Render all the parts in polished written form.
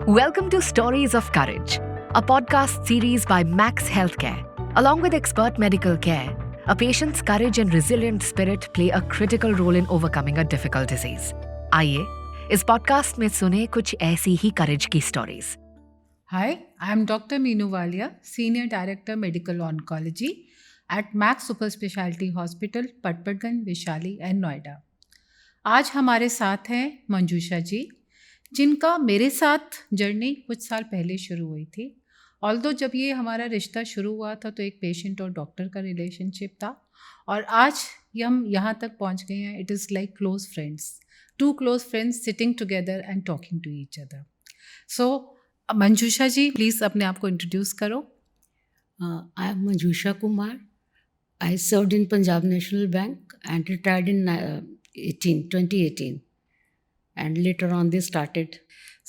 Welcome to Stories of Courage, a podcast series by Max Healthcare. Along with expert medical care, a patient's courage and resilient spirit play a critical role in overcoming a difficult disease. आइए इस podcast में सुने कुछ ऐसी ही करेज की stories. Hi, I am Dr. Meenu Walia, Senior Director Medical Oncology at Max Super Specialty Hospital, Patparganj, Vaishali and Noida. आज हमारे साथ हैं मंजूषा जी, जिनका मेरे साथ जर्नी कुछ साल पहले शुरू हुई थी. ऑल्दो जब ये हमारा रिश्ता शुरू हुआ था तो एक पेशेंट और डॉक्टर का रिलेशनशिप था, और आज हम यहाँ तक पहुँच गए हैं. It is like close friends, two close friends sitting together and talking to each other. So Manjusha ji, please अपने आप को इंट्रोड्यूस करो. I am Manjusha Kumar. I served in Punjab National Bank and retired in 2018. And later on they started.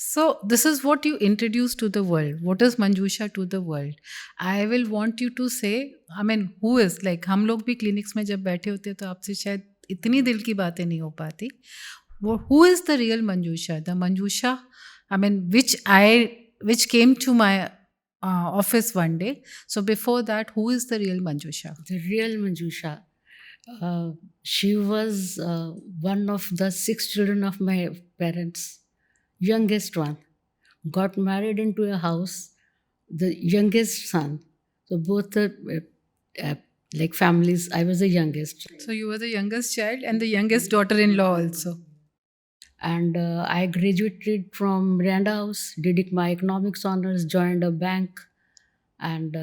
So this is what you introduce to the world. What is Manjusha to the world? I will want you to say, I mean, who is, like हम लोग भी clinics में जब बैठे होते हैं तो आपसे शायद इतनी दिल की बातें नहीं हो पाती. Who is the real Manjusha? The Manjusha, I mean, which came to my office one day. So before that, who is the real Manjusha? The real Manjusha. She was one of the 6 children of my parents, youngest one. Got married into a house, the youngest son. So both like families, I was the youngest. So you were the youngest child and the youngest daughter-in-law also. And I graduated from Randa House, did my economics honors, joined a bank, and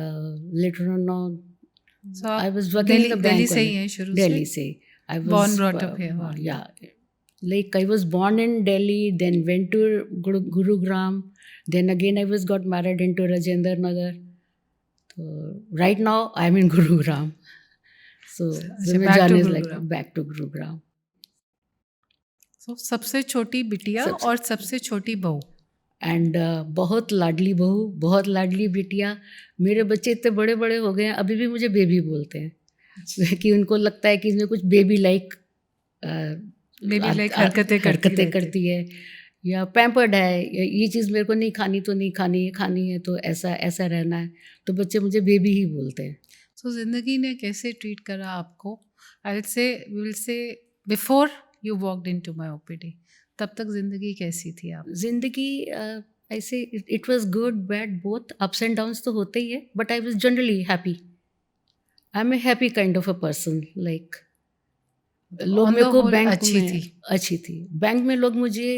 later on, So I was working in the bank. Delhi से ही हैं शुरू से? Delhi से. I was Born, brought up here. Yeah, like I was born in Delhi, then went to Gurugram, then again I got married into Rajendra Nagar. So right now I'm in Gurugram. So my journey is like back to Gurugram. So सबसे छोटी बिटिया और सबसे छोटी बहू. And बहुत लाडली बहू, बहुत लाडली बिटिया. मेरे बच्चे इतने बड़े बड़े हो गए हैं, अभी भी मुझे बेबी बोलते हैं कि उनको लगता है कि इसमें कुछ बेबी लाइक हरकतें करती है, या पैम्पर्ड है, ये चीज़ मेरे को नहीं खानी तो नहीं खानी है, खानी है तो ऐसा ऐसा रहना है, तो बच्चे मुझे बेबी ही बोलते हैं. सो ज़िंदगी ने कैसे ट्रीट करा आपको? I will say before you walked into my OPD, तब तक ज़िंदगी कैसी थी आप? ज़िंदगी ऐसे it was good bad both, ups and downs तो होते ही है, but I was generally happy. I am a happy kind of a person. Like लोग मेरे को बैंक अच्छी थी. बैंक में लोग मुझे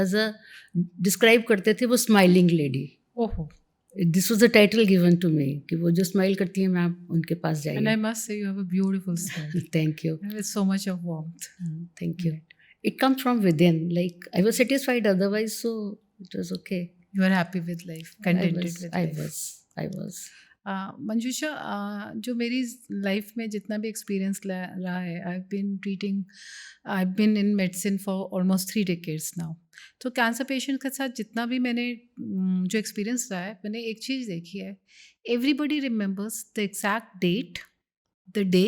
एज अ डिस्क्राइब करते थे, वो स्माइलिंग लेडी. ओहो, this was the title given to me कि वो जो स्माइल करती है, मैम उनके पास जाइए. एंड आई मस्ट से you have a beautiful smile. Thank you. With so much of warmth. Thank you. It comes from within. Like I was satisfied otherwise, so it was okay. You are happy with life, contented with life. I was. Manjusha, जो मेरी life में जितना भी experience रहा है, I been in medicine for almost 3 decades now. तो cancer patient के साथ जितना भी मैंने जो एक्सपीरियंस रहा है, मैंने एक चीज़ देखी है. Everybody remembers the exact date, the day,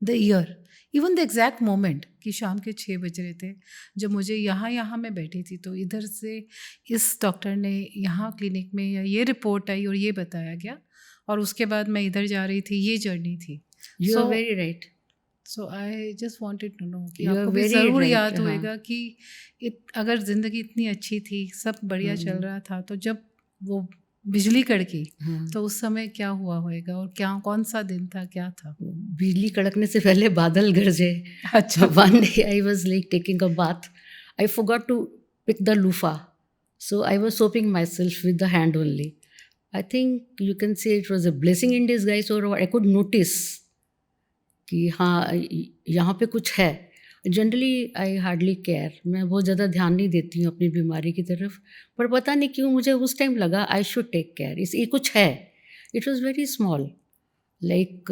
the year, even the exact moment कि शाम के 6 बज रहे थे जब मुझे यहाँ मैं बैठी थी, तो इधर से इस डॉक्टर ने यहाँ क्लिनिक में या ये रिपोर्ट आई और ये बताया गया, और उसके बाद मैं इधर जा रही थी. ये जर्नी थी. You are very right. So I just wanted to know कि आपको भी ज़रूर याद होएगा कि अगर ज़िंदगी इतनी अच्छी थी, सब बढ़िया चल रहा था, तो जब वो बिजली कड़की तो उस समय क्या हुआ होएगा, और क्या कौन सा दिन था, क्या था? बिजली कड़कने से पहले बादल गरजे. अच्छा. One day I was like taking a bath. I forgot to pick the loofah, so I was soaping myself with the hand only. I think you can say it was a blessing in disguise, or I could notice कि हाँ यहाँ पे कुछ है. Generally I hardly care, मैं बहुत ज़्यादा ध्यान नहीं देती हूँ अपनी बीमारी की तरफ, पर पता नहीं क्यों मुझे उस टाइम लगा आई शुड टेक केयर. ये कुछ है. It was very small, like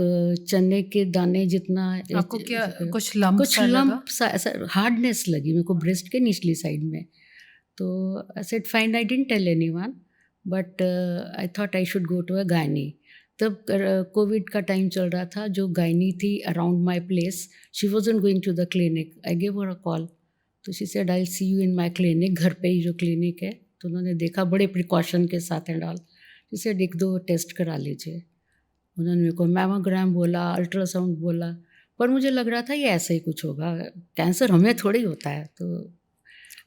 चने के दाने जितना. आपको क्या कुछ लंप सा ऐसा हार्डनेस लगी मेरे को ब्रेस्ट के निचली साइड में. तो I said fine, I didn't tell anyone, but I thought I should go to a gynae. तब कोविड का टाइम चल रहा था. जो गायनी थी around my place, she wasn't going to the clinic. I gave her a call, तो she said I see you in my clinic. घर पे ही जो क्लिनिक है तो उन्होंने देखा बड़े प्रिकॉशन के साथ एंड ऑल, जैसे 1-2 टेस्ट करा लीजिए। उन्होंने मेरे को मैमोग्राम बोला, अल्ट्रासाउंड बोला, पर मुझे लग रहा था ये ऐसा ही कुछ होगा, कैंसर हमें थोड़ी होता है। तो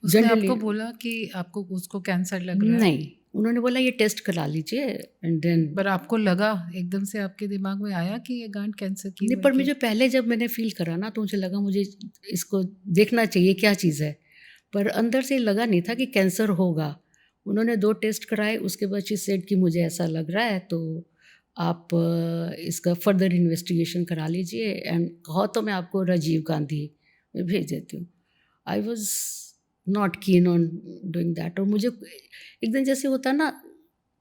उसने जनरली आपको बोला कि आपको उसको कैंसर लग रहा है? नहीं, उन्होंने बोला ये टेस्ट करा लीजिए एंड देन। पर आपको लगा एकदम से, आपके दिमाग में आया कि ये गांठ कैंसर की नहीं, है पर कि- मुझे पहले जब मैंने फील करा ना तो मुझे लगा मुझे इसको देखना चाहिए क्या चीज़ है, पर अंदर से लगा नहीं था कि कैंसर होगा। उन्होंने 2 टेस्ट कराए, उसके बाद शी सेड कि मुझे ऐसा लग रहा है तो आप इसका फर्दर इन्वेस्टिगेशन करा लीजिए एंड कहो तो मैं आपको राजीव गांधी में भेज देती हूँ। आई was not keen on doing that. और मुझे एकदम जैसे होता ना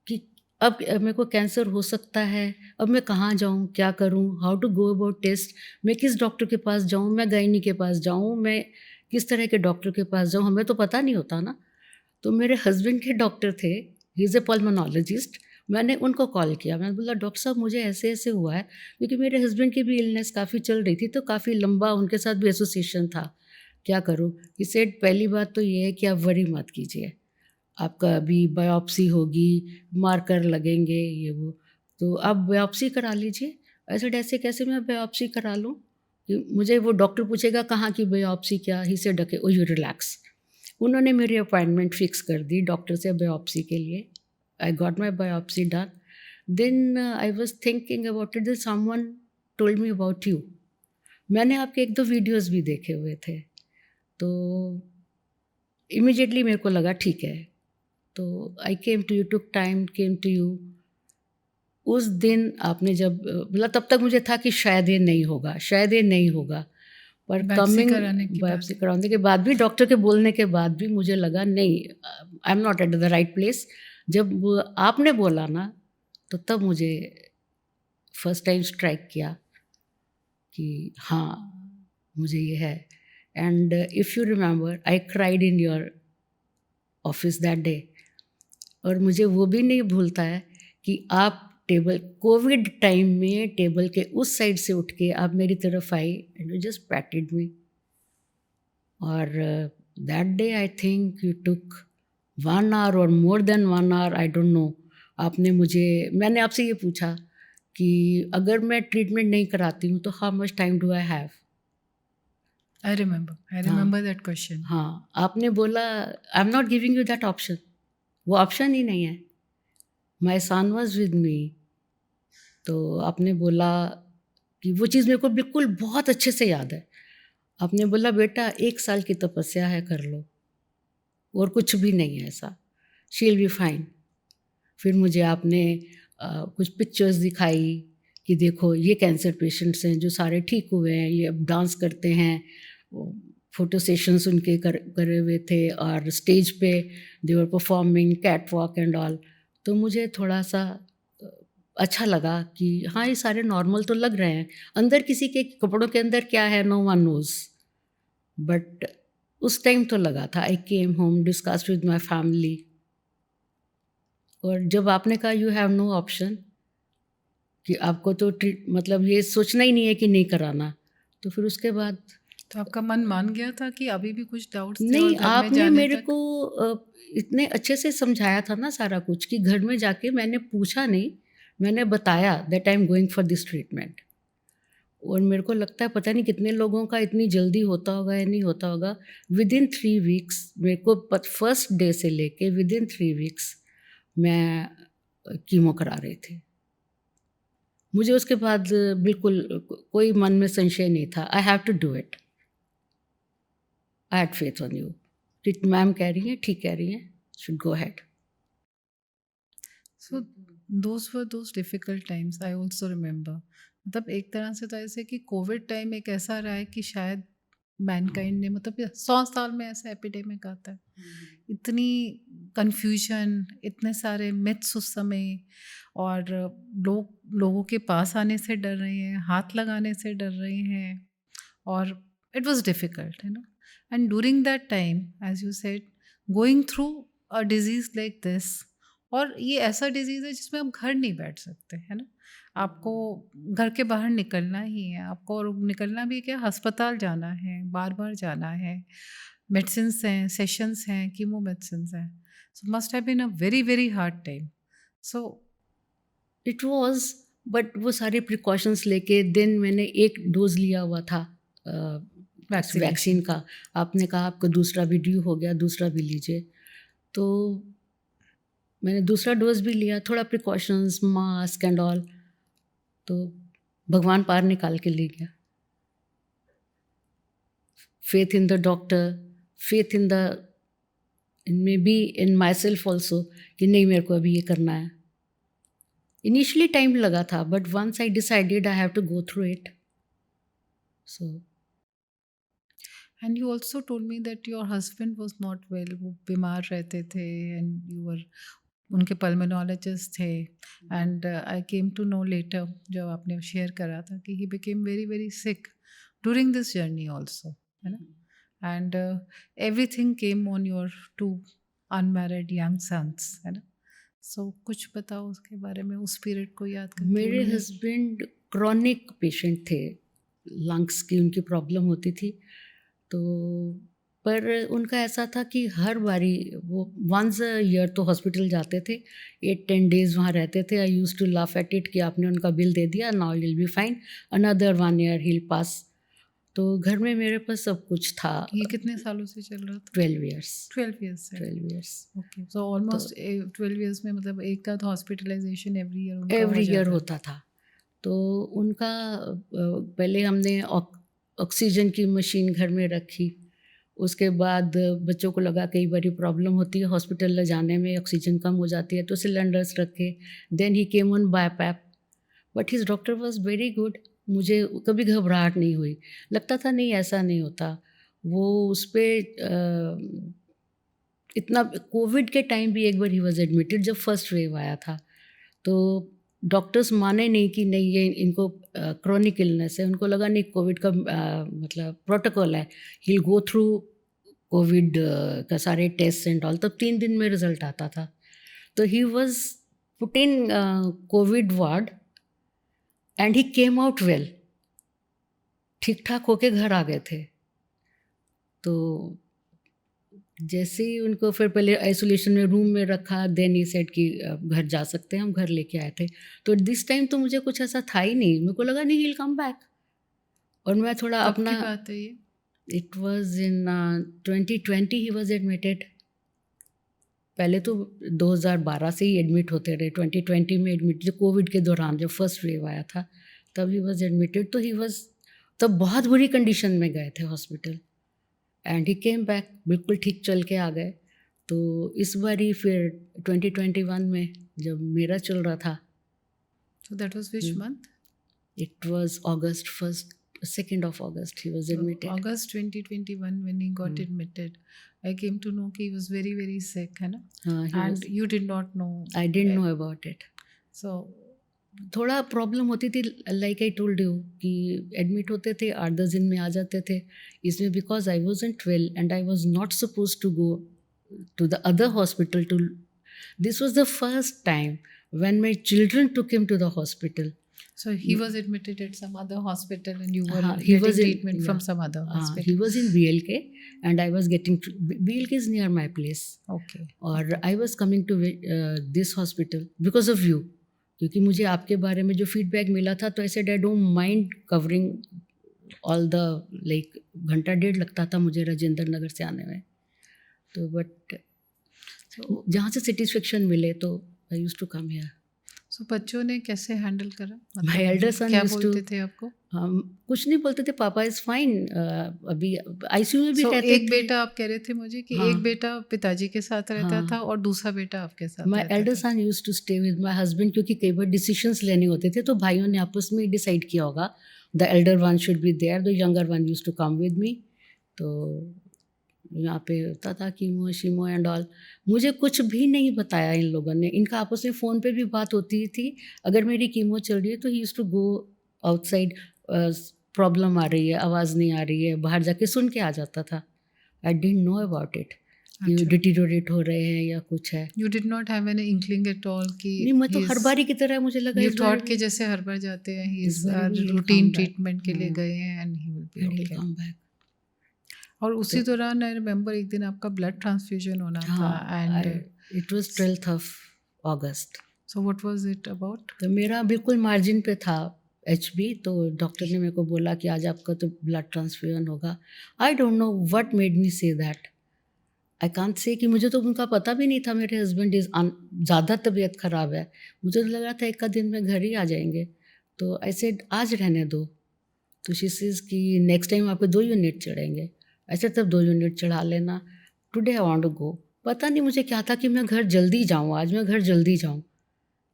कि अब मेरे को कैंसर हो सकता है, अब मैं कहाँ जाऊँ, क्या करूँ, how to go about test, मैं किस डॉक्टर के पास जाऊँ, मैं गायनी के पास जाऊँ, मैं किस तरह के डॉक्टर के पास जाऊँ, हमें तो पता नहीं होता ना। तो मेरे हस्बैंड के डॉक्टर थे, ही इज़ ए पल्मोनोलॉजिस्ट। मैंने उनको कॉल किया, मैंने बोला डॉक्टर साहब मुझे ऐसे ऐसे हुआ है, क्योंकि मेरे हस्बैंड की भी इलनेस काफ़ी चल रही थी, तो काफ़ी लंबा उनके साथ भी एसोसिएशन था, क्या करूँ। ही सेड पहली बात तो ये है कि आप वरी मत कीजिए, आपका अभी बायोप्सी होगी, मार्कर लगेंगे ये वो, तो आप बायोप्सी करा लीजिए। ऐसे कैसे मैं बायोप्सी करा लूँ, कि मुझे वो डॉक्टर पूछेगा कहाँ की बायोप्सी, क्या। He said okay, oh you relax. उन्होंने मेरी अपॉइंटमेंट फिक्स कर दी डॉक्टर से बायोप्सी के लिए। I got my biopsy done. Then I was thinking about it, someone told me about you. मैंने आपके 1-2 वीडियोज़ भी देखे हुए थे, तो इमीडिएटली मेरे को लगा ठीक है, तो I came to you, took time, came to you. उस दिन आपने जब बोला, तब तक मुझे था कि शायद ये नहीं होगा, शायद ये नहीं होगा, पर बायोप्सी कमिंग कराने के बायोप्सी बाद? कराने के बाद भी, डॉक्टर के बोलने के बाद भी मुझे लगा नहीं, I am not at the right place. जब आपने बोला ना, तो तब मुझे फर्स्ट टाइम स्ट्राइक किया कि हाँ, मुझे ये है। And if you remember, I cried in your office that day. और मुझे वो भी नहीं भूलता है कि आप टेबल, कोविड टाइम में टेबल के उस साइड से उठ के आप मेरी तरफ आई and you just patted me. और that day I think you took 1 hour और more than 1 hour, I don't know. आपने मुझे, मैंने आपसे ये पूछा कि अगर मैं ट्रीटमेंट नहीं कराती हूँ तो how much time do I have. I remember that question. हाँ, आपने बोला I am not giving you that option, वो ऑप्शन ही नहीं है। माई सन वॉज विद मी। तो आपने बोला कि वो चीज़ मेरे को बिल्कुल बहुत अच्छे से याद है। आपने बोला बेटा 1 साल की तपस्या है, कर लो, और कुछ भी नहीं है ऐसा, शी विल बी फाइन। फिर मुझे आपने कुछ पिक्चर्स दिखाई कि देखो ये कैंसर पेशेंट्स हैं जो सारे ठीक हुए हैं, ये अब डांस करते हैं, फ़ोटो सेशंस उनके करे हुए थे, और स्टेज पे they were performing catwalk and all. तो मुझे थोड़ा सा अच्छा लगा कि हाँ, ये सारे नॉर्मल तो लग रहे हैं, अंदर किसी के कपड़ों के अंदर क्या है नो वन नोज़। बट उस टाइम तो लगा था। I came home, discuss with my family, और जब आपने कहा यू हैव नो ऑप्शन, कि आपको तो मतलब ये सोचना ही नहीं है कि नहीं कराना, तो फिर उसके बाद तो आपका मन मान गया था कि अभी भी कुछ डाउट्स थे? नहीं, और घर में आपने जाने मेरे तक? को इतने अच्छे से समझाया था ना सारा कुछ, कि घर में जाके मैंने पूछा नहीं, मैंने बताया that I am going for this treatment. और मेरे को लगता है पता नहीं कितने लोगों का इतनी जल्दी होता होगा या नहीं होता होगा। विदिन 3 वीक्स मेरे को फर्स्ट डे से लेके विदिन 3 वीक्स मैं कीमो करा रही थी। मुझे उसके बाद बिल्कुल कोई मन में संशय नहीं था। I have to do it, I had faith on you कि मैम कह रही हैं, ठीक कह रही हैं, should go ahead. So those were those difficult times, I also remember. मतलब एक तरह से तो ऐसे कि कोविड टाइम एक ऐसा रहा है कि शायद मैनकाइंड ने, मतलब 100 साल में ऐसा एपिडेमिक आता है। इतनी कन्फ्यूजन, इतने सारे मिथ्स उस समय, और लोगों के पास आने से डर रहे हैं, हाथ लगाने से डर रहे हैं, और it was difficult, and during that time, as you said, going through a disease like this. और ये ऐसा डिजीज़ है जिसमें आप घर नहीं बैठ सकते, है ना। आपको घर के बाहर निकलना ही है आपको, और निकलना भी क्या, अस्पताल जाना है, बार बार जाना है, मेडिसिन्स हैं, सेशंस हैं, कीमो मेडिसिन्स हैं। So must have been a very, very hard time. So it was, but वो सारे प्रिकॉशंस लेके देन मैंने एक डोज लिया हुआ था वैक्सीन का. आपने कहा आपको दूसरा भी ड्यू हो गया, दूसरा भी लीजिए. तो मैंने दूसरा डोज भी लिया, थोड़ा प्रिकॉशंस, मास्क एंड ऑल. तो भगवान पार निकाल के ले गया. faith in the doctor, faith in maybe in myself also कि नहीं मेरे को अभी ये करना है. Initially टाइम लगा था, but once I decided I have to go through it. So and you also told me that your husband was not well, वो बीमार रहते थे and you were उनके pulmonologist थे. And I came to know later जब आपने share करा था कि he became very very sick during this journey also, है ना. And everything came on your two unmarried young sons, है ना. So कुछ बताओ उसके बारे में, उस पीरियड को याद करके. मेरे हस्बैंड क्रॉनिक पेशेंट थे, लंग्स की उनकी प्रॉब्लम होती थी. तो पर उनका ऐसा था कि हर बारी वो वंस अ ईयर तो हॉस्पिटल जाते थे, 8-10 डेज वहाँ रहते थे. I used to laugh at it कि आपने उनका बिल दे दिया, now will be fine, another 1 year he'll pass. तो घर में मेरे पास सब कुछ था. ये कितने सालों से चल रहा था? 12 years. 12 years से. 12 years. Okay. So almost 12 years में मतलब एक का तो hospitalisation every year every year होता था. तो उनका पहले हमने ऑक्सीजन की मशीन घर में रखी. उसके बाद बच्चों को लगा कई बार प्रॉब्लम होती है हॉस्पिटल ले जाने में, ऑक्सीजन कम हो जाती है, तो सिलेंडर्स रखे. Then he came on BiPAP, but his doctor was very good. मुझे कभी घबराहट नहीं हुई, लगता था नहीं ऐसा नहीं होता. वो उस पर इतना, कोविड के टाइम भी एक बार ही वॉज एडमिटेड जब फर्स्ट वेव आया था. तो डॉक्टर्स माने नहीं कि नहीं ये इनको क्रॉनिक इलनेस है. उनको लगा नहीं कोविड का मतलब प्रोटोकॉल है, ही गो थ्रू कोविड का सारे टेस्ट एंड ऑल. तब 3 दिन में रिजल्ट आता था. तो he was put in Covid ward and he came out well, ठीक ठाक होके घर आ गए थे. तो जैसे ही उनको फिर पहले आइसोलेशन में रूम में रखा, देन ही सेड कि घर जा सकते हैं, हम घर लेके आए थे. तो दिस टाइम तो मुझे कुछ ऐसा था ही नहीं, मेरे को लगा नहीं विल कम बैक. और मैं थोड़ा अपना, बात है ये, it was in 2020 he was admitted. पहले तो 2012 से ही एडमिट होते रहे. 2020 में एडमिट, जो कोविड के दौरान जब फर्स्ट वेव आया था तब ही वाज एडमिटेड. तो ही वाज तब बहुत बुरी कंडीशन में गए थे hospital and he came back, बिल्कुल ठीक चल के आ गए. तो इस बार ही फिर 2021 में जब मेरा चल रहा था, so that was which month? It was August 1st, 2nd of August he was admitted. So, August 2021 when he got admitted, I came to know कि he was very very sick, है ना. And you did not know. I didn't know about it. So थोड़ा problem होती थी, like I told you कि admit होते थे 8-10 दिन में आ जाते थे. इसमें because I wasn't well and I was not suppose to go to the other hospital too, this was the first time when my children took him to the hospital. So he was admitted at some other hospital and you were he getting was treatment from some other hospital. He was in BLK and I was getting BLK is near my place. Okay. Or I was coming to this hospital because of you. क्योंकि मुझे आपके बारे में जो feedback मिला था, तो ऐसे I don't mind covering all the, like घंटा 1.5 लगता था मुझे राजेंद्र नगर से आने में. तो बट जहाँ से सेटिस्फेक्शन मिले तो I used to come here. So बच्चों ने कैसे हैंडल करा? माय एल्डर सन क्या यूज्ड टू, बोलते थे आपको? हम कुछ नहीं बोलते थे, पापा इज फाइन. अभी आईसीयू में भी रहते थे. एक बेटा आप कह रहे थे मुझे कि एक बेटा पिताजी के साथ रहता था और दूसरा बेटा आपके साथ. My elder son used to stay with my husband, क्योंकि कई बार डिसीजंस लेने होते थे तो भाइयों ने आपस में डिसाइड किया होगा the elder one should be there, the younger one used to come with me. तो यहाँ पे होता था कीमो शीमो एंड ऑल. मुझे कुछ भी नहीं बताया इन लोगों ने. इनका आपस में फ़ोन पे भी बात होती थी. अगर मेरी कीमो चल रही है तो he used to go outside, problem आ रही है, आवाज़ नहीं आ रही है, बाहर जाके सुन के आ जाता था. आई डिडंट नो अबाउट इट कि डिटीरियोरेट हो रहे हैं या कुछ है. You did not have any inkling at all कि नहीं, मैं तो हर बारी की तरह मुझे लगा यू थॉट के जैसे हर बार जाते हैं ही इज रूटीन ट्रीटमेंट के लिए गए हैं and he will be okay. Come back. और उसी दौरान आई रिमेम्बर एक दिन आपका ब्लड ट्रांसफ्यूजन होना था and it was 12th of August. So what was it about? तो मेरा बिल्कुल मार्जिन पे था HB, तो डॉक्टर ने मेरे को बोला कि आज आपका तो ब्लड ट्रांसफ्यूजन होगा। आई don't know what made me say that. I can't say कि मुझे तो उनका पता भी नहीं था मेरे हस्बैंड इज़ ज़्यादा तबीयत ख़राब है। मुझे तो लगा था एक आध दिन में घर ही आ जाएंगे। तो आई सेड आज रहने दो। तो शी सेज कि नेक्स्ट टाइम आपके 2 यूनिट चढ़ेंगे। ऐसे तब 2 यूनिट चढ़ा लेना। Today I want to go. पता नहीं मुझे क्या था कि मैं घर जल्दी जाऊँ, आज मैं घर जल्दी जाऊँ।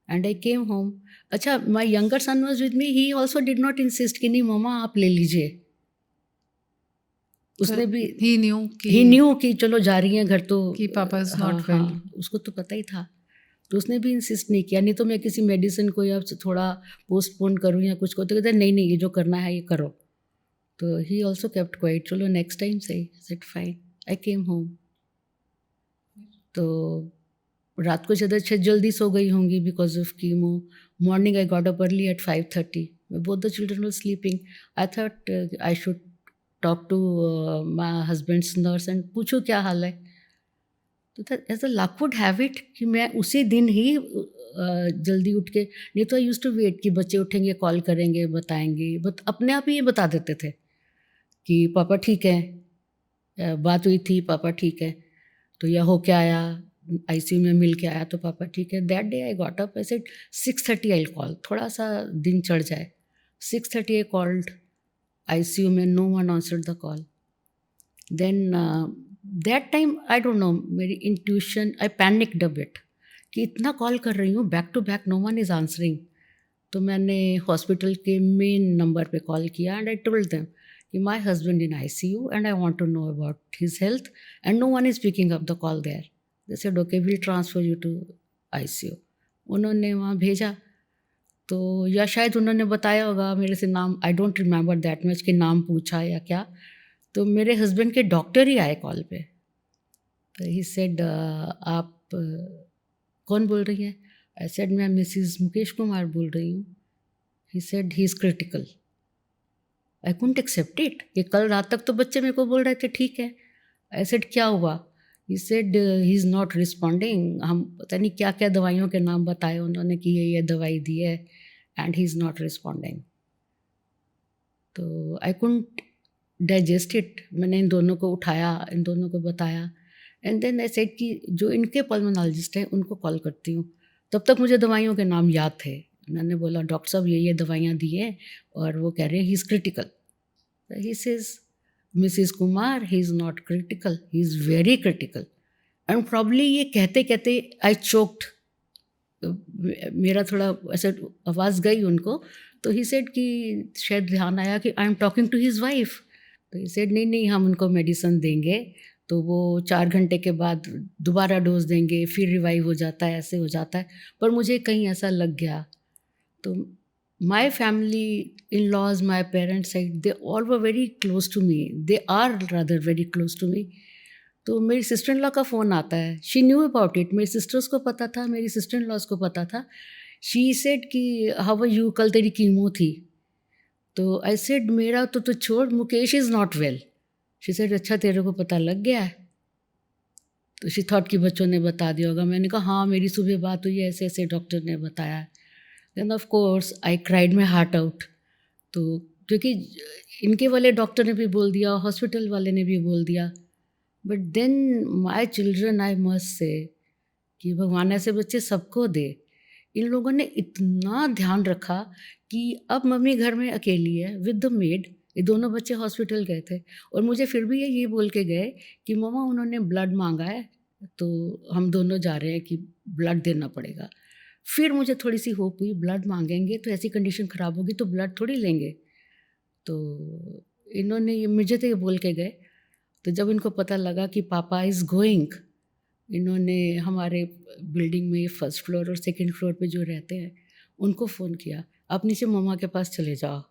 And I came home. अच्छा, my younger son was with me, he also did not insist कि नहीं मम्मा आप ले लीजिए। उसने भी ही न्यू कि चलो जा रही हैं घर तो कि पापा इज नॉट वेल। उसको तो पता ही था। तो उसने भी इंसिस्ट नहीं किया। नहीं तो मैं किसी मेडिसिन को या थोड़ा पोस्टपोन करूँ या कुछ को, तो कहते नहीं ये जो करना है ये करो। तो ही ऑल्सो केप्ट क्वाइट, चलो नेक्स्ट टाइम सही। Said fine. I came home. तो रात को शायद जल्दी सो गई होंगी because of chemo. Morning I got up early at 5:30। Both the children were sleeping. I thought I should talk to my husband's nurse and पूछो क्या हाल है। तो as a luck would have it कि मैं उसी दिन ही जल्दी उठ के, नहीं तो आई यूज टू वेट कि बच्चे उठेंगे कॉल करेंगे बताएंगे, बट अपने आप ही ये बता देते थे कि पापा ठीक है, बात हुई थी, पापा ठीक है। तो या हो क्या आया, ICU में मिल के आया तो पापा ठीक है। That day I got up, I said 6:30 I call, थोड़ा सा दिन चढ़ जाए। 6:30 आई कॉल्ड ICU में, no one answered the call. Then that time I don't know, मेरी intuition, I panicked a bit कि इतना कॉल कर रही हूँ back to back, no one is answering. तो मैंने हॉस्पिटल के मेन नंबर पे कॉल किया एंड आई टोल्ड देम कि my husband in ICU and I want to know about his health and no one is picking up the call there. They said okay will transfer you to ICU। उन्होंने वहाँ भेजा। तो या शायद उन्होंने बताया होगा मेरे से नाम, I don't remember that much कि नाम पूछा या क्या। तो मेरे हस्बैंड के डॉक्टर ही आए कॉल पे। तो ही सेड आप कौन बोल रही हैं? आई सेड मैं मिसिज मुकेश कुमार बोल रही हूँ। He said he is critical. I couldn't accept it कि कल रात तक तो बच्चे मेरे को बोल रहे थे ठीक है। आई सेड क्या हुआ? ही said he is not responding. हम पता नहीं क्या क्या दवाइयों के नाम बताए उन्होंने कि ये दवाई दी है and he is not responding. तो आई कुडंट डाइजेस्ट इट। मैंने इन दोनों को उठाया, इन दोनों को बताया एंड देन आई सेड कि जो इनके पल्मोनोलॉजिस्ट हैं उनको कॉल करती हूँ। तब तक मुझे दवाइयों के नाम याद थे। मैंने बोला डॉक्टर साहब ये दवाइयाँ दी हैं और वो कह रहे हैं ही is critical. He says Mrs Kumar he is not critical, he is very critical. And probably ये कहते कहते आई चोक्ड, मेरा थोड़ा ऐसा आवाज़ गई उनको। तो ही सेड कि शायद ध्यान आया कि I am talking to his wife. तो ही सेड नहीं हम उनको मेडिसिन देंगे तो वो 4 घंटे के बाद दोबारा डोज देंगे, फिर रिवाइव हो जाता है, ऐसे हो जाता है। पर मुझे कहीं ऐसा लग गया। तो my family, in laws, my parents side, they all were very close to me, they are rather very close to me. तो मेरी सिस्टर इन लॉ का फ़ोन आता है। She knew about it. मेरी सिस्टर्स को पता था, मेरी सिस्टर इन लॉज को पता था। शी सेड कि हाउ आर यू, कल तेरी कीमो थी। तो आई सेड मेरा तो छोड़, Mukesh is not well. She said अच्छा तेरे को पता लग गया है। तो शी थॉट कि बच्चों ने बता दिया होगा। मैंने कहा हाँ मेरी सुबह बात हुई है, ऐसे ऐसे डॉक्टर ने बताया। Then of course I cried my heart out. तो क्योंकि इनके वाले डॉक्टर ने भी बोल दिया, हॉस्पिटल वाले ने भी बोल दिया। But then my children, I must say कि भगवान ऐसे बच्चे सबको दे। इन लोगों ने इतना ध्यान रखा कि अब मम्मी घर में अकेली है विद द मेड। ये दोनों बच्चे हॉस्पिटल गए थे और मुझे फिर भी ये बोल के गए कि मम्मा उन्होंने ब्लड मांगा है तो हम दोनों जा रहे हैं कि ब्लड देना पड़ेगा। फिर मुझे थोड़ी सी होप हुई, ब्लड मांगेंगे तो ऐसी कंडीशन ख़राब होगी तो ब्लड थोड़ी लेंगे। तो इन्होंने मुझे तो ये बोल के गए। तो जब इनको पता लगा कि पापा इज़ गोइंग, इन्होंने हमारे बिल्डिंग में 1st फ्लोर और 2nd फ्लोर पे जो रहते हैं उनको फ़ोन किया, आप नीचे मम्मा के पास चले जाओ,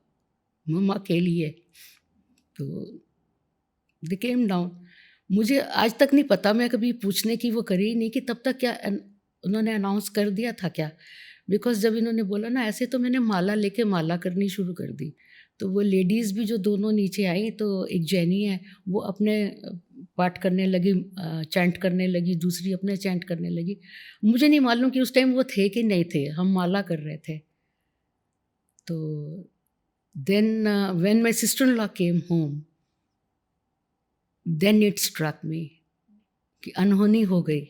मम्मा के लिए। तो दे केम डाउन। मुझे आज तक नहीं पता, मैं कभी पूछने की वो करी ही नहीं कि तब तक क्या उन्होंने अनाउंस कर दिया था क्या। बिकॉज जब इन्होंने बोला ना ऐसे, तो मैंने माला लेके माला करनी शुरू कर दी। तो वो लेडीज़ भी जो दोनों नीचे आई, तो एक जैनी है, वो अपने पाठ करने लगी, चैंट करने लगी, दूसरी अपने चैंट करने लगी। मुझे नहीं मालूम कि उस टाइम वो थे कि नहीं थे, हम माला कर रहे थे। तो then when my sister in law came home, then it struck me कि अनहोनी हो गई।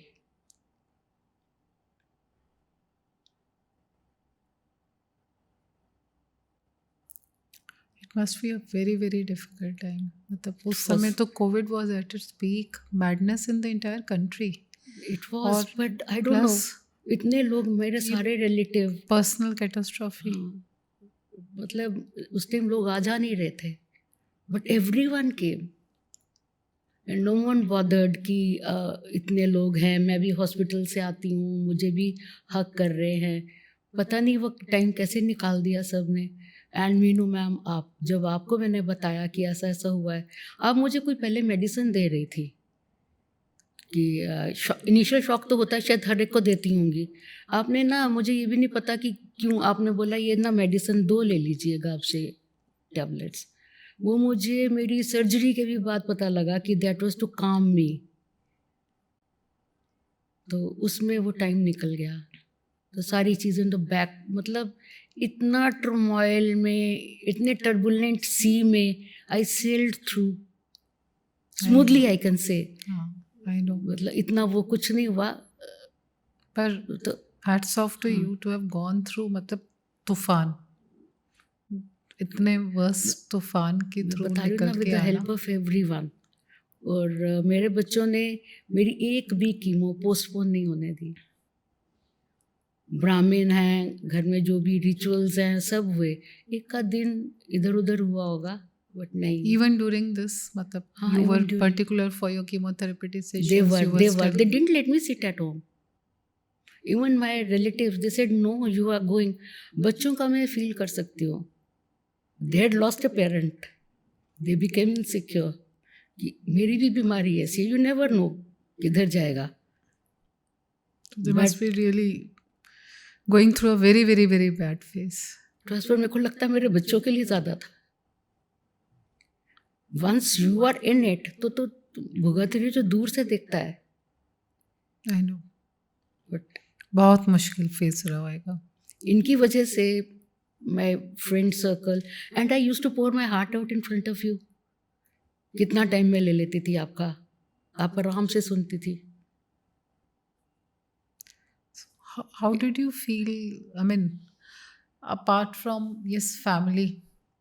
It must be a very very difficult time. मतलब उस Was- समय तो Covid was at its peak, madness in the entire country, it was, और but I don't know, plus इतने लोग, मेरे सारे रिलेटिव, पर्सनल कैटास्ट्रॉफी। मतलब उस टाइम लोग आ जा नहीं रहे थे, but everyone came and no one bothered कि इतने लोग हैं, मैं भी हॉस्पिटल से आती हूँ, मुझे भी हक कर रहे हैं। पता नहीं वो टाइम कैसे निकाल दिया सब ने। एंड मीनू मैम, आप जब आपको मैंने बताया कि ऐसा ऐसा हुआ है, आप मुझे कोई पहले मेडिसिन दे रही थी कि इनिशियल शॉक तो होता है, शायद हर एक को देती होंगी। आपने ना, मुझे ये भी नहीं पता कि क्यों, आपने बोला ये ना मेडिसिन 2 ले लीजिएगा आपसे, टैबलेट्स। वो मुझे मेरी सर्जरी के भी बाद पता लगा कि दैट वाज टू काम मी। तो उसमें वो टाइम निकल गया। तो सारी चीज़ें तो बैक, मतलब इतना टर्मोइल में, इतने टर्बुलेंट सी में I sailed through smoothly, I can say. I no, मतलब इतना वो कुछ नहीं हुआ, पर तो hats off to you to have gone through, मतलब तूफान, इतने वर्स्ट तूफान के थ्रू बता रही हूँ ना, निकल विद के द आना। Help of everyone. और मेरे बच्चों ने मेरी एक भी कीमो पोस्टपोन नहीं होने दी। ब्राह्मण हैं घर में, जो भी रिचुअल्स हैं सब हुए, एक का दिन इधर उधर हुआ होगा, बट नहीं। इवन ड्यूरिंग दिस, मतलब हाँ, you even were during- particular for your chemotherapy they sessions, were you they were were they didn't let me sit at home. Even my relatives, they said no, you are going. बच्चों का मैं feel कर सकती हूँ, they had lost a parent, they became insecure कि मेरी भी बीमारी ऐसी है, you never know किधर जाएगा। They must be really going through a very very very bad phase. Transfer मेरे को लगता है मेरे बच्चों के लिए ज़्यादा था। Once you are in it, तो भुगत रही जो दूर से देखता है, आई नो, बट बहुत मुश्किल फेज रहा होगा। इनकी वजह से my friend circle, and I use to pour my heart out in front of you. कितना टाइम मैं ले लेती थी आपका, आप आराम से सुनती थी। How did you feel? I mean, apart from yes family,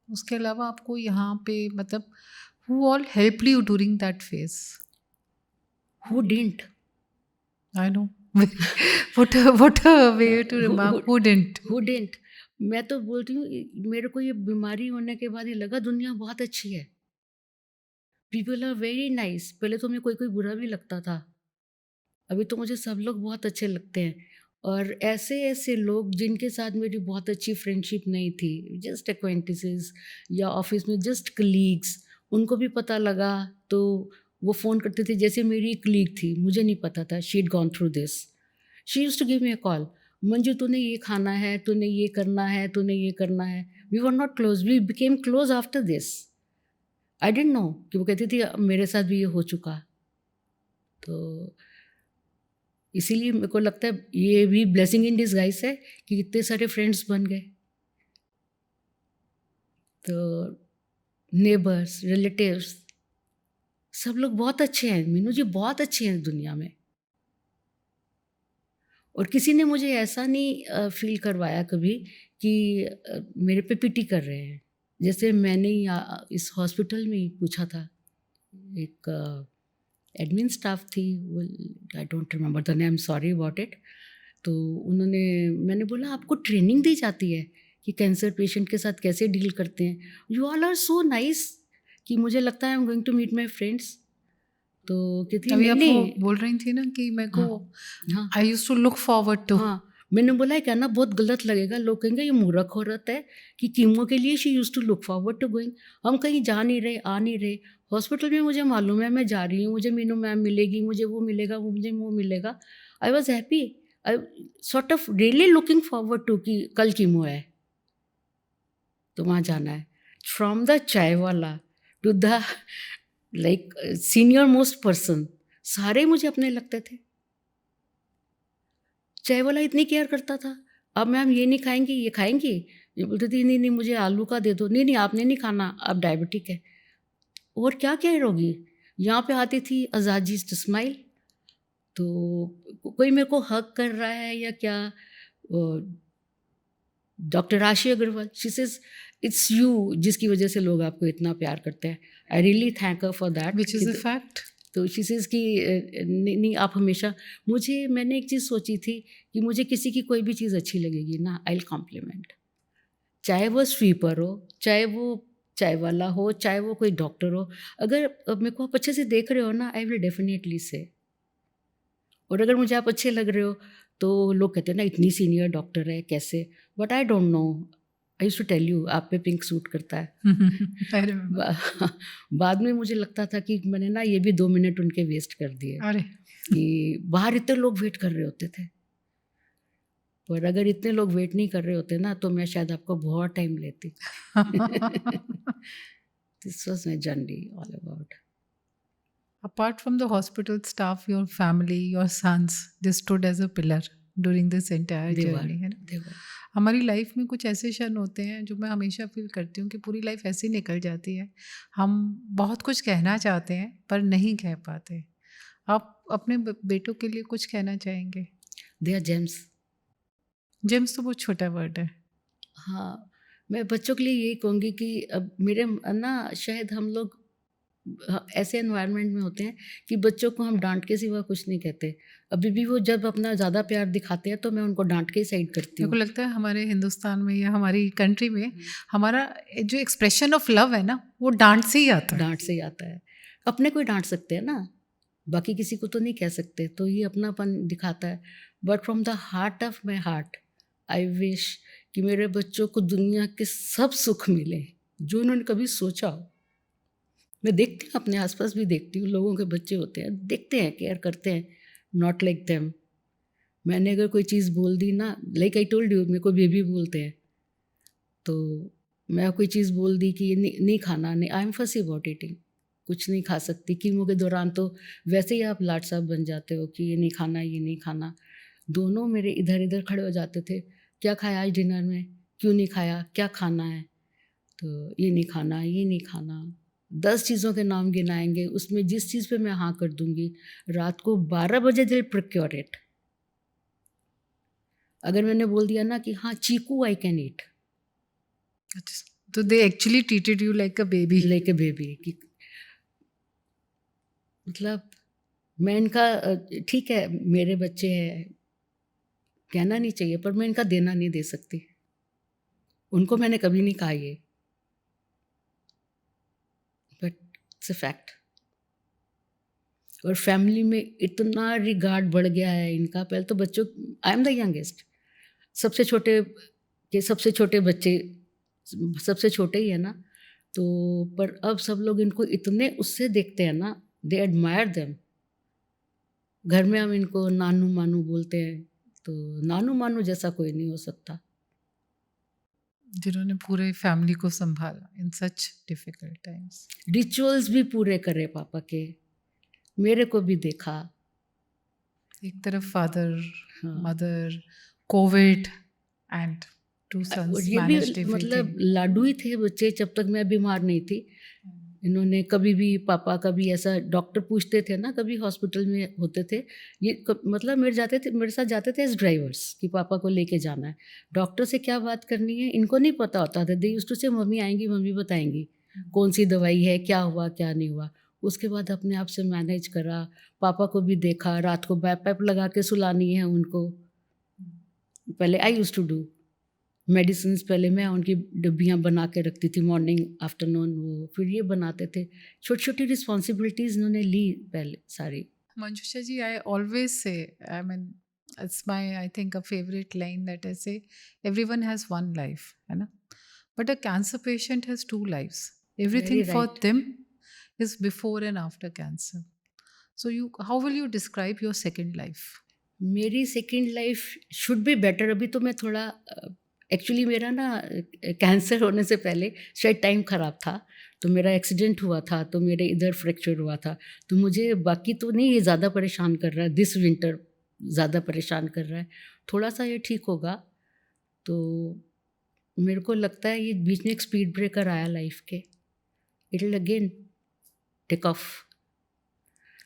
उसके अलावा आपको यहाँ पे मतलब who all helped you during that phase? Who didn't? I know. what a way to remark. Who didn't? Who didn't? मैं तो बोलती हूँ, मेरे को ये बीमारी होने के बाद ये लगा दुनिया बहुत अच्छी है। People are very nice. पहले तो हमें कोई कोई बुरा भी लगता था, अभी तो मुझे सब लोग बहुत अच्छे लगते हैं। और ऐसे ऐसे लोग जिनके साथ मेरी बहुत अच्छी फ्रेंडशिप नहीं थी, जस्ट एक्वेंटेंसेस या ऑफिस में जस्ट कलीग्स, उनको भी पता लगा तो वो फ़ोन करते थे। जैसे मेरी एक कलीग थी, मुझे नहीं पता था, she had gone through this, she used to give me a call, Manju तूने ये खाना है, तूने ये करना है, तूने ये करना है। We were not close, we became close after this. I didn't know कि वो कहती थी मेरे साथ भी ये हो चुका। तो इसीलिए मेरे को लगता है ये भी ब्लेसिंग इन डिस्गाइज है कि इतने सारे फ्रेंड्स बन गए। तो नेबर्स, रिलेटिव्स, सब लोग बहुत अच्छे हैं। मीनू जी बहुत अच्छे हैं दुनिया में। और किसी ने मुझे ऐसा नहीं फील करवाया कभी कि मेरे पे पिटी कर रहे हैं। जैसे मैंने इस हॉस्पिटल में ही पूछा था, एक एडमिन स्टाफ थी, वो I don't remember the name, sorry about it. तो उन्होंने, मैंने बोला आपको ट्रेनिंग दी जाती है कि कैंसर पेशेंट के साथ कैसे डील करते हैं? You all are so nice कि मुझे लगता है I am going to meet my friends. तो कहती अभी आप नहीं, वो बोल रही थी ना कि मेरे को हाँ I used to look forward to. हाँ, मैंने बोला है कहना बहुत गलत लगेगा, लोग कहेंगे ये मूर्ख औरत है कि कीमो के लिए she used to look forward to going. हम कहीं जा नहीं रहे, आ नहीं रहे। हॉस्पिटल में मुझे मालूम है मैं जा रही हूँ, मुझे मीनू मैम मिलेगी, मुझे वो मिलेगा, मुझे वो मिलेगा। I was happy, I sort of really looking forward to कि कल कीमो है तो वहाँ जाना है। From the chai wala to the like senior most person, सारे मुझे अपने लगते थे। चाय वाला इतनी केयर करता था, अब मैम ये नहीं खाएंगी, ये खाएंगी, ये बोलती थी नहीं नहीं मुझे आलू का दे दो, नहीं नहीं आपने नहीं खाना, आप डायबिटिक है। और क्या केयर होगी। यहाँ पे आती थी आज़ादी स्माइल, तो कोई मेरे को हक कर रहा है या क्या, doctor Rashi Agarwal, she says it's you, जिसकी वजह से लोग आपको इतना प्यार करते हैं। I really thank her for that, which is a fact. तो शी सेज कि नहीं आप हमेशा, मैंने एक चीज़ सोची थी कि मुझे किसी की कोई भी चीज़ अच्छी लगेगी ना, आई विल कॉम्प्लीमेंट, चाहे वो स्वीपर हो, चाहे वो चाय वाला हो, चाहे वो कोई डॉक्टर हो। अगर मेरे को आप अच्छे से देख रहे हो ना, आई विल डेफिनेटली से। और अगर मुझे आप अच्छे लग रहे हो तो लोग कहते हैं ना इतनी सीनियर डॉक्टर है कैसे, but I don't know, I used to tell you आप पे पिंक सूट करता है। बाद में मुझे लगता था कि मैंने ना ये भी 2 मिनट उनके वेस्ट कर दिए, अरे कि बाहर इतने लोग वेट कर रहे होते थे, पर अगर इतने लोग वेट नहीं कर रहे होते ना तो मैं शायद आपको बहुत टाइम लेती। This was my journey all about. Apart from the hospital staff, your family, your sons, they stood as a pillar during this entire journey, है ना। हमारी लाइफ में कुछ ऐसे क्षण होते हैं जो मैं हमेशा फील करती हूँ कि पूरी लाइफ ऐसी निकल जाती है, हम बहुत कुछ कहना चाहते हैं पर नहीं कह पाते। आप अपने बेटों के लिए कुछ कहना चाहेंगे? They are James. जेम्स तो बहुत छोटा वर्ड है। हाँ, मैं बच्चों के लिए यही कहूँगी कि अब मेरे ना शायद हम लोग ऐसे एनवायरनमेंट में होते हैं कि बच्चों को हम डांट के सिवा कुछ नहीं कहते। अभी भी वो जब अपना ज़्यादा प्यार दिखाते हैं तो मैं उनको डांट के ही साइड करती मेरे हूँ। को लगता है हमारे हिंदुस्तान में या हमारी कंट्री में हमारा जो एक्सप्रेशन ऑफ लव है ना, वो डांट से ही आता है। डांट से ही आता है। अपने को ही डांट सकते हैं ना, बाकी किसी को तो नहीं कह सकते, तो ये अपनापन दिखाता है। But from the heart of my heart I wish कि मेरे बच्चों को दुनिया के सब सुख मिले जो उन्होंने कभी सोचा हो। मैं देखती हूँ, अपने आसपास भी देखती हूँ, लोगों के बच्चे होते हैं, देखते हैं, केयर करते हैं, नॉट लाइक देम। मैंने अगर कोई चीज़ बोल दी ना, लाइक आई टोल्ड यू, मेरे को बेबी बोलते हैं, तो मैं कोई चीज़ बोल दी कि ये नहीं खाना, नहीं, आई एम फसी अबाउट ईटिंग, कुछ नहीं खा सकती। कीमो के दौरान तो वैसे ही आप लाट साहब बन जाते हो कि ये नहीं खाना, ये नहीं खाना। दोनों मेरे इधर इधर खड़े हो जाते थे, क्या खाया आज डिनर में, क्यों नहीं खाया, क्या खाना है, तो ये नहीं खाना, ये नहीं खाना। 10 चीज़ों के नाम गिनाएंगे, उसमें जिस चीज़ पे मैं हाँ कर दूंगी, रात को 12 बजे दिल प्रोक्योर इट। अगर मैंने बोल दिया ना कि हाँ चीकू आई कैन ईट, तो they actually treated you like a baby. Like a baby. मतलब मैं इनका, ठीक है मेरे बच्चे हैं, कहना नहीं चाहिए, पर मैं इनका देना नहीं दे सकती। उनको मैंने कभी नहीं कहा ये, बट इट्स अ फैक्ट। और फैमिली में इतना रिगार्ड बढ़ गया है इनका। पहले तो बच्चों, आई एम द यंगेस्ट, सबसे छोटे बच्चे सबसे छोटे ही है ना, तो पर अब सब लोग इनको इतने उससे देखते हैं ना, दे एडमायर देम। घर में हम इनको नानू मानू बोलते हैं, तो नानू मानू जैसा कोई नहीं हो सकता जिन्होंने पूरे फैमिली को संभाला इन सच डिफिकल्ट टाइम्स। रिचुअल्स भी पूरे करे पापा के, मेरे को भी देखा। एक तरफ फादर, हाँ। मदर, कोविड एंड 2 sons और ये भी managed everything. मतलब लाडू ही थे बच्चे जब तक मैं बीमार नहीं थी। इन्होंने कभी भी पापा का भी ऐसा, डॉक्टर पूछते थे ना, कभी हॉस्पिटल में होते थे ये मतलब मेरे साथ जाते थे एज ड्राइवर्स कि पापा को लेके जाना है, डॉक्टर से क्या बात करनी है इनको नहीं पता होता था। दे यूज्ड टू से मम्मी आएंगी, मम्मी बताएंगी कौन सी दवाई है, क्या हुआ क्या नहीं हुआ। उसके बाद अपने आप से मैनेज करा, पापा को भी देखा, रात को बैप लगा के सुलानी है उनको। पहले I used to do medicine, पहले मैं उनकी डब्बियाँ बना के रखती थी मॉर्निंग आफ्टरनून, वो फिर ये बनाते थे। छोटी छोटी रिस्पॉन्सिबिलिटीज़ इन्होंने ली पहले सारी। Manjusha ji, I always say, I mean, it's my, I think, a favorite line that I say, everyone has one life, है ना? But a cancer patient has 2 lives. Everything Very for right. them is before and after cancer. So how will you describe your second life? मेरी second life should be better. अभी तो मैं थोड़ा actually मेरा ना cancer होने से पहले शायद टाइम ख़राब था, तो मेरा एक्सीडेंट हुआ था, तो मेरे इधर फ्रैक्चर हुआ था। तो मुझे बाकी तो नहीं ये ज़्यादा परेशान कर रहा है, दिस विंटर ज़्यादा परेशान कर रहा है। थोड़ा-सा ये ठीक होगा, तो मेरे को लगता है ये बीच में एक स्पीड ब्रेकर आया लाइफ के, it will again take off.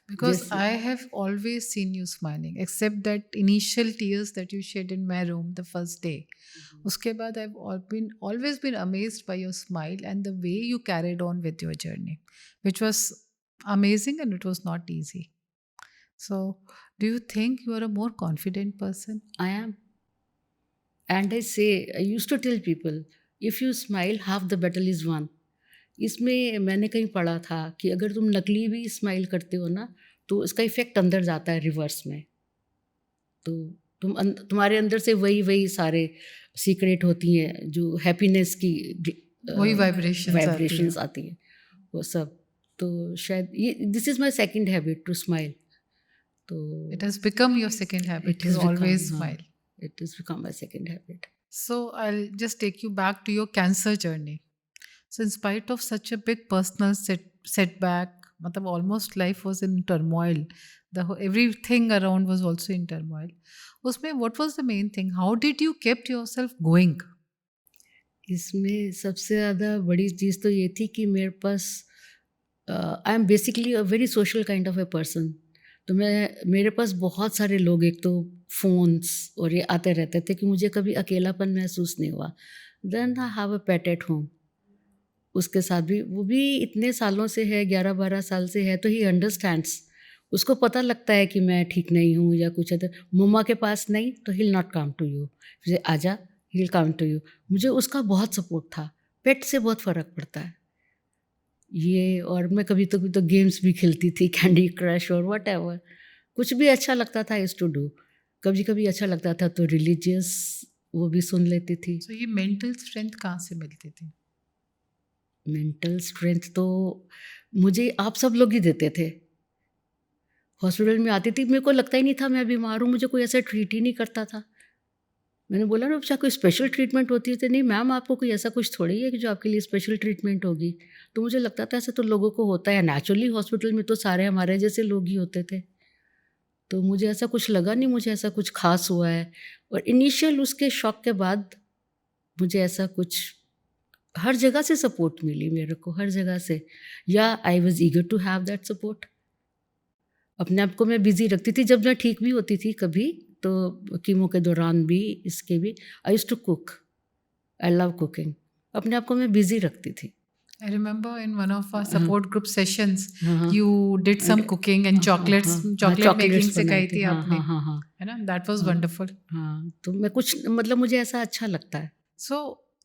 Because जैसे I have always seen you smiling, except that initial tears that you shed in my room the first day. Uske baad I've always been amazed by your smile and the way you carried on with your journey, which was amazing and it was not easy. So, do you think you are a more confident person? I am, and I used to tell people, if you smile, half the battle is won. इसमें मैंने कहीं पढ़ा था कि अगर तुम नकली भी स्माइल करते हो ना, तो इसका इफ़ेक्ट अंदर जाता है रिवर्स में। तो तुम्हारे अंदर से वही सारे सीक्रेट होती हैं जो हैप्पीनेस की वही वाइब्रेशंस आती हैं, वो सब। तो शायद ये this is my second habit to smile. तो It has become your second habit it to has become, always हाँ, smile. it has become my second habit. So, I'll just take you back to your cancer journey. So, in spite of such a big personal setback, matlab almost life was in turmoil. Everything around was also in turmoil. Usme, what was the main thing? How did you kept yourself going? इसमें सबसे ज़्यादा बड़ी चीज़ तो ये थी कि मेरे पास I am basically a very social kind of a person. तो मेरे पास बहुत सारे लोग, एक तो फ़ोन्स और ये आते रहते थे कि मुझे कभी अकेलापन महसूस नहीं हुआ। Then I have a pet at home, उसके साथ भी, वो भी इतने सालों से है, 11-12 साल से है, तो ही अंडरस्टैंड्स। उसको पता लगता है कि मैं ठीक नहीं हूँ या कुछ है, तो मम्मा के पास नहीं तो he will not come to you, फिर आजा, he will come to you. मुझे उसका बहुत सपोर्ट था। पेट से बहुत फ़र्क पड़ता है ये। और मैं कभी तो गेम्स भी खेलती थी, कैंडी क्रश और व्हाटएवर, कुछ भी अच्छा लगता था इज़ टू डू। कभी कभी अच्छा लगता था तो रिलीजियस वो भी सुन लेती थी। So, ये मेंटल स्ट्रेंथ कहाँ से मिलती थी? मेंटल स्ट्रेंथ तो मुझे आप सब लोग ही देते थे। हॉस्पिटल में आती थी, मेरे को लगता ही नहीं था मैं बीमार हूँ, मुझे कोई ऐसा ट्रीट ही नहीं करता था। मैंने बोला ना, अच्छा कोई स्पेशल ट्रीटमेंट होती है? तो नहीं मैम, आपको कोई ऐसा कुछ थोड़ी है कि जो आपके लिए स्पेशल ट्रीटमेंट होगी। तो मुझे लगता था ऐसे तो लोगों को होता है नेचुरली, हॉस्पिटल में तो सारे हमारे जैसे लोग ही होते थे। तो मुझे ऐसा कुछ लगा नहीं, मुझे ऐसा कुछ खास हुआ है। और इनिशियल उसके शॉक के बाद मुझे ऐसा कुछ, हर जगह से सपोर्ट मिली मेरे को, हर जगह से। या I was eager to have that support. अपने आप को मैं बिज़ी रखती थी। जब मैं ठीक भी होती थी कभी, तो कीमो के दौरान भी, इसके भी, I used to cook. I love cooking. अपने आप को मैं बिज़ी रखती थी। I remember in one of our support group sessions, हाँ, you did some cooking and chocolates, chocolate making सिखाई थी हाँ आपने, हाँ हाँ है ना? That was हाँ wonderful. हाँ। तो मैं कुछ, मतलब मुझे ऐसा अच्छा लगता है। So,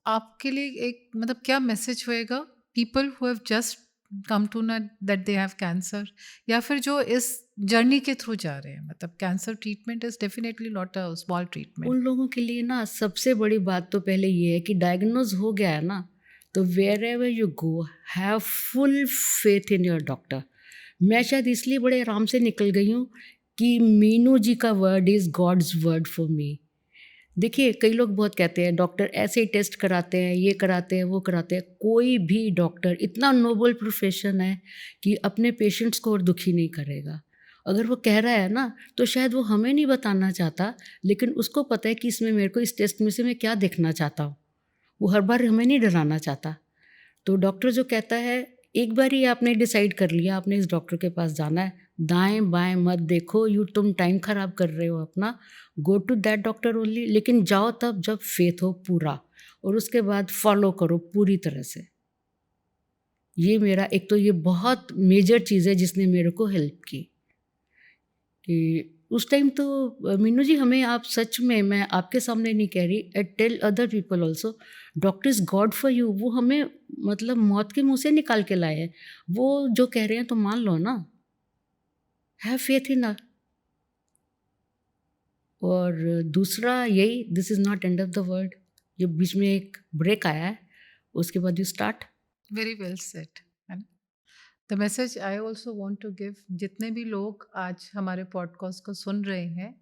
आपके लिए एक मतलब क्या मैसेज होएगा people who have just come to know that they have cancer, या फिर जो इस जर्नी के थ्रू जा रहे हैं? मतलब cancer treatment is definitely not a small treatment. उन लोगों के लिए ना सबसे बड़ी बात तो पहले ये है कि डायग्नोज हो गया है ना, तो wherever you go have full faith in your doctor. मैं शायद इसलिए बड़े आराम से निकल गई हूँ कि मीनू जी का word is God's word for me. देखिए, कई लोग बहुत कहते हैं डॉक्टर ऐसे ही टेस्ट कराते हैं, ये कराते हैं, वो कराते हैं। कोई भी डॉक्टर, इतना नोबल प्रोफेशन है कि अपने पेशेंट्स को और दुखी नहीं करेगा। अगर वो कह रहा है ना, तो शायद वो हमें नहीं बताना चाहता, लेकिन उसको पता है कि इसमें मेरे को, इस टेस्ट में से मैं क्या देखना चाहता हूँ। वो हर बार हमें नहीं डराना चाहता। तो डॉक्टर जो कहता है, एक बार ही आपने डिसाइड कर लिया आपने इस डॉक्टर के पास जाना है, दाएं बाएं मत देखो, तुम टाइम ख़राब कर रहे हो अपना, go to that doctor only. लेकिन जाओ तब जब फेथ हो पूरा, और उसके बाद फॉलो करो पूरी तरह से। ये मेरा एक तो ये बहुत मेजर चीज़ है जिसने मेरे को हेल्प की। कि उस टाइम तो मीनू जी, हमें आप सच में, मैं आपके सामने नहीं कह रही, I tell other people also, doctor is God for you. वो हमें मतलब मौत के मुंह से निकाल के लाए हैं। वो जो कह रहे हैं तो मान लो ना, हैव फेथ इन। और दूसरा यही, this is not end of the world. ये बीच में एक ब्रेक आया है, उसके बाद you start. Very well said, है ना? The message I also want to give, जितने भी लोग आज हमारे पॉडकास्ट को सुन रहे हैं,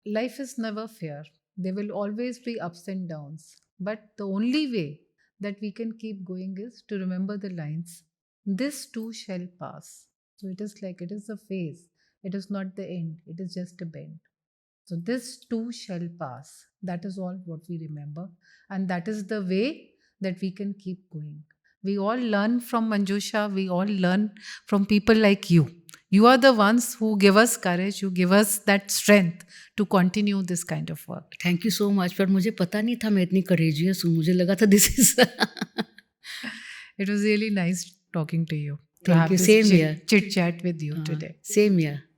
life is never fair. There will always be ups and downs, but the only way that we can keep going is to remember the lines, this too shall pass. So it is like, it is a phase, it is not the end, it is just a bend. So this too shall pass. That is all what we remember. And that is the way that we can keep going. We all learn from Manjusha. We all learn from people like you. You are the ones who give us courage, you give us that strength to continue this kind of work. Thank you so much. पर मुझे पता नहीं था मैं इतनी courageous हूँ. मुझे लगा था this is It was really nice talking to you. To Thank have you. this Same here. chit chat with you today. Same year.